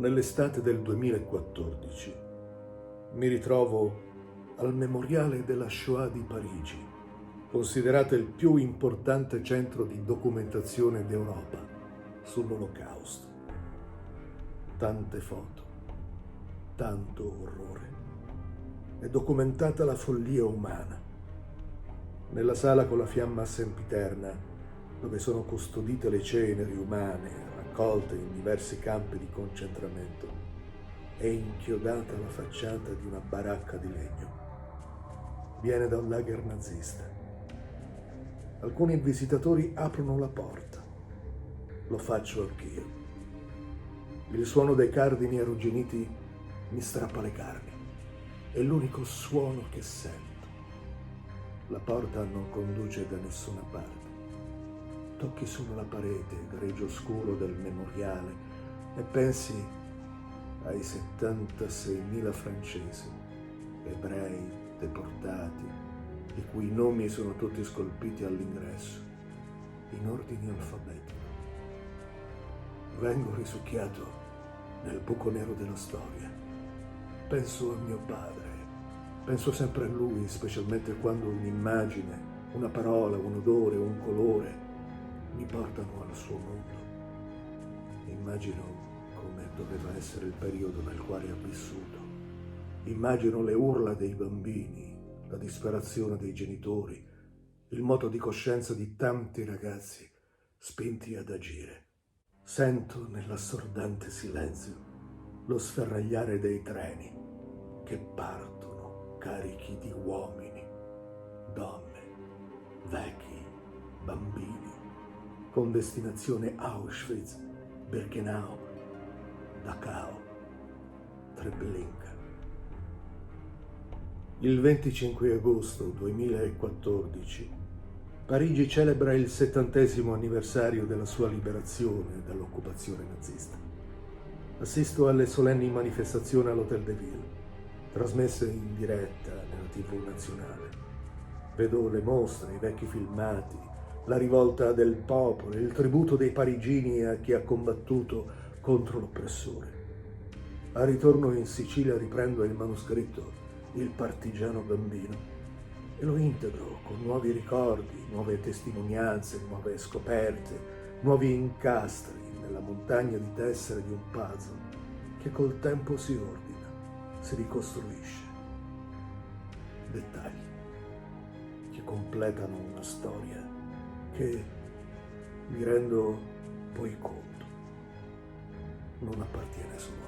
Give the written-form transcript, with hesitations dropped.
nell'estate del 2014 mi ritrovo al Memoriale della Shoah di Parigi, considerato il più importante centro di documentazione d'Europa sull'Olocausto. Tante foto, tanto orrore. È documentata la follia umana. Nella sala con la fiamma sempiterna, dove sono custodite le ceneri umane raccolte in diversi campi di concentramento, è inchiodata la facciata di una baracca di legno. Viene da un lager nazista. Alcuni visitatori aprono la porta. Lo faccio anch'io. Il suono dei cardini arrugginiti mi strappa le carni. È l'unico suono che sento. La porta non conduce da nessuna parte. Tocchi solo la parete grigio scuro del memoriale e pensi ai 76.000 francesi, ebrei deportati, i cui nomi sono tutti scolpiti all'ingresso, in ordine alfabetico. Vengo risucchiato nel buco nero della storia. Penso a mio padre, penso sempre a lui, specialmente quando un'immagine, una parola, un odore, un colore mi portano al suo mondo. Immagino come doveva essere il periodo nel quale ha vissuto. Immagino le urla dei bambini, la disperazione dei genitori, il moto di coscienza di tanti ragazzi spinti ad agire. Sento nell'assordante silenzio lo sferragliare dei treni che partono carichi di uomini, donne, vecchi, bambini, con destinazione Auschwitz, Birkenau, Dachau, Treblinka. Il 25 agosto 2014 Parigi celebra il 70° anniversario della sua liberazione dall'occupazione nazista. Assisto alle solenni manifestazioni all'Hôtel de Ville, trasmesse in diretta nella TV nazionale. Vedo le mostre, i vecchi filmati, la rivolta del popolo, il tributo dei parigini a chi ha combattuto contro l'oppressore. Al ritorno in Sicilia riprendo il manoscritto Il partigiano bambino e lo integro con nuovi ricordi, nuove testimonianze, nuove scoperte, nuovi incastri nella montagna di tessere di un puzzle che col tempo si ordina, si ricostruisce. Dettagli che completano una storia che, mi rendo poi conto, non appartiene solo